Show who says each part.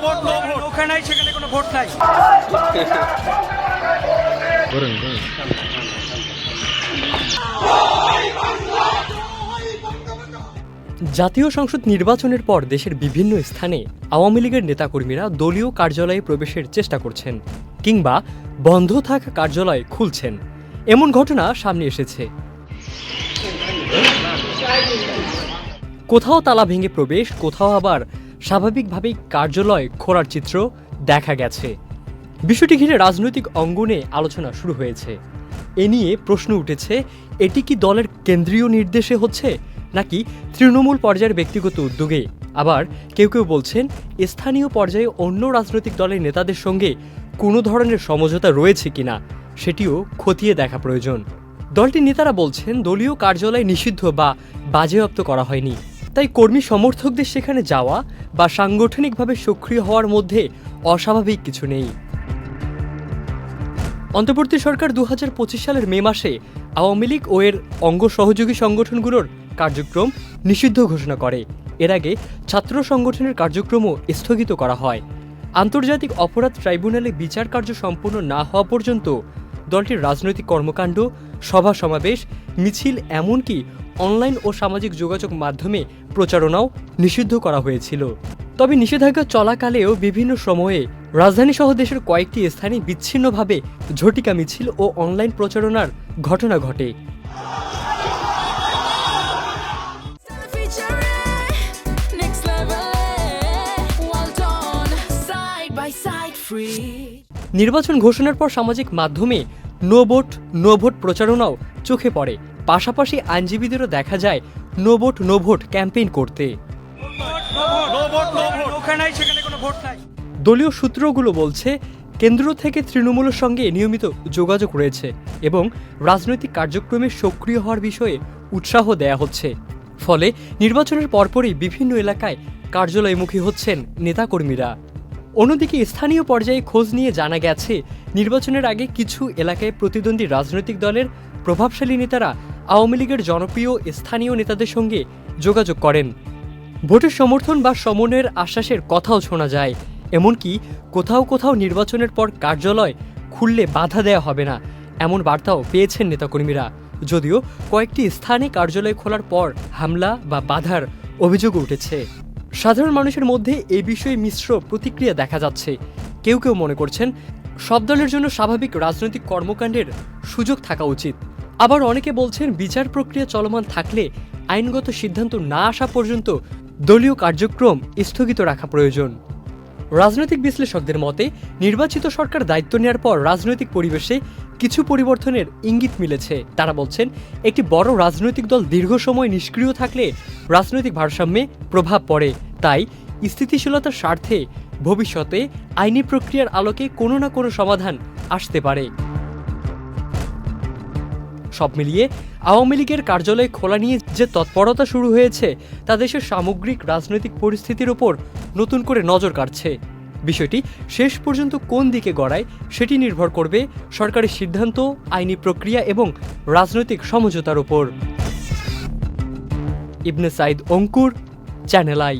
Speaker 1: Vote no vote, ওখানে নাই সেখানে কোনো ভোট নাই।
Speaker 2: জাতীয় সংসদ নির্বাচনের পর দেশের বিভিন্ন স্থানে আওয়ামী লীগের নেতাকর্মীরা দলীয় কার্যালয়ে প্রবেশের চেষ্টা করছেন কিংবা বন্ধ থাকা কার্যালয় খুলছেন, এমন ঘটনা সামনে এসেছে। কোথাও তালা ভেঙে প্রবেশ, কোথাও আবার স্বাভাবিকভাবেই কার্যালয় খোলার চিত্র দেখা গেছে। বিষয়টি ঘিরে রাজনৈতিক অঙ্গনে আলোচনা শুরু হয়েছে। এ নিয়ে প্রশ্ন উঠেছে, এটি কি দলের কেন্দ্রীয় নির্দেশে হচ্ছে নাকি তৃণমূল পর্যায়ের ব্যক্তিগত উদ্যোগে? আবার কেউ কেউ বলছেন স্থানীয় পর্যায়ে অন্য রাজনৈতিক দলের নেতাদের সঙ্গে কোনো ধরনের সমঝোতা রয়েছে কিনা সেটিও খতিয়ে দেখা প্রয়োজন। দলটির নেতারা বলছেন দলীয় কার্যালয় নিষিদ্ধ বা বাজেয়াপ্ত করা হয়নি, তাই কর্মী সমর্থকদের সেখানে যাওয়া বা সাংগঠনিকভাবে সক্রিয় হওয়ার মধ্যে অস্বাভাবিক কিছু নেই। অন্তর্বর্তী সরকার 2025 সালের মে মাসে আওয়ামী লীগ ও এর অঙ্গ সহযোগী সংগঠনগুলোর কার্যক্রম নিষিদ্ধ ঘোষণা করে। এর আগে ছাত্র সংগঠনের কার্যক্রমও স্থগিত করা হয়। আন্তর্জাতিক অপরাধ ট্রাইব্যুনালে বিচার কার্য সম্পূর্ণ না হওয়া পর্যন্ত দলটির রাজনৈতিক কর্মকাণ্ড, সভা সমাবেশ, মিছিল, এমনকি অনলাইন ও সামাজিক যোগাযোগ মাধ্যমে প্রচারণাও নিষিদ্ধ করা হয়েছিল। তবে নিষেধাজ্ঞা চলাকালেও বিভিন্ন সময়ে রাজধানীসহ দেশের কয়েকটি স্থানে বিচ্ছিন্নভাবে ঝটিকা মিছিল ও অনলাইন প্রচারণার ঘটনা ঘটে। নির্বাচন ঘোষণার পর সামাজিক মাধ্যমে নো ভোট প্রচারণাও চোখে পড়ে। পাশাপাশি আইনজীবীদেরও দেখা যায় নো ভোট ক্যাম্পেইন করতে। দলীয় সূত্রগুলো বলছে কেন্দ্র থেকে তৃণমূলের সঙ্গে নিয়মিত যোগাযোগ রয়েছে এবং রাজনৈতিক কার্যক্রমে সক্রিয় হওয়ার বিষয়ে উৎসাহ দেয়া হচ্ছে। ফলে নির্বাচনের পরপরই বিভিন্ন এলাকায় কার্যালয়মুখী হচ্ছেন নেতাকর্মীরা। অন্যদিকে স্থানীয় পর্যায়ে খোঁজ নিয়ে জানা গেছে নির্বাচনের আগে কিছু এলাকায় প্রতিদ্বন্দ্বী রাজনৈতিক দলের প্রভাবশালী নেতারা আওয়ামী লীগের জনপ্রিয় স্থানীয় নেতাদের সঙ্গে যোগাযোগ করেন। ভোটের সমর্থন বা সমন্বয়ের আশ্বাসের কথাও শোনা যায়। এমনকি কোথাও নির্বাচনের পর কার্যালয় খুললে বাধা দেওয়া হবে না, এমন বার্তাও পেয়েছেন নেতাকর্মীরা। যদিও কয়েকটি স্থানে কার্যালয় খোলার পর হামলা বা বাধার অভিযোগ উঠেছে। সাধারণ মানুষের মধ্যে এই বিষয়ে মিশ্র প্রতিক্রিয়া দেখা যাচ্ছে। কেউ মনে করছেন সব দলের জন্য স্বাভাবিক রাজনৈতিক কর্মকাণ্ডের সুযোগ থাকা উচিত। আবার অনেকে বলছেন বিচার প্রক্রিয়া চলমান থাকলে আইনগত সিদ্ধান্ত না আসা পর্যন্ত দলীয় কার্যক্রম স্থগিত রাখা প্রয়োজন। রাজনৈতিক বিশ্লেষকদের মতে নির্বাচিত সরকার দায়িত্ব নেওয়ার পর রাজনৈতিক পরিবেশে কিছু পরিবর্তনের ইঙ্গিত মিলেছে। তারা বলছেন একটি বড় রাজনৈতিক দল দীর্ঘ সময় নিষ্ক্রিয় থাকলে রাজনৈতিক ভারসাম্যে প্রভাব পড়ে। তাই স্থিতিশীলতার স্বার্থে ভবিষ্যতে আইনি প্রক্রিয়ার আলোকে কোনো না কোনো সমাধান আসতে পারে। সব মিলিয়ে আওয়ামী লীগের কার্যালয় খোলা নিয়ে যে তৎপরতা শুরু হয়েছে তা দেশের সামগ্রিক রাজনৈতিক পরিস্থিতির ওপর নতুন করে নজর কাড়ছে। বিষয়টি শেষ পর্যন্ত কোন দিকে গড়ায় সেটি নির্ভর করবে সরকারি সিদ্ধান্ত, আইনি প্রক্রিয়া এবং রাজনৈতিক সমঝোতার ওপর। ইবনে সাইদ অঙ্কুর, চ্যানেল আই।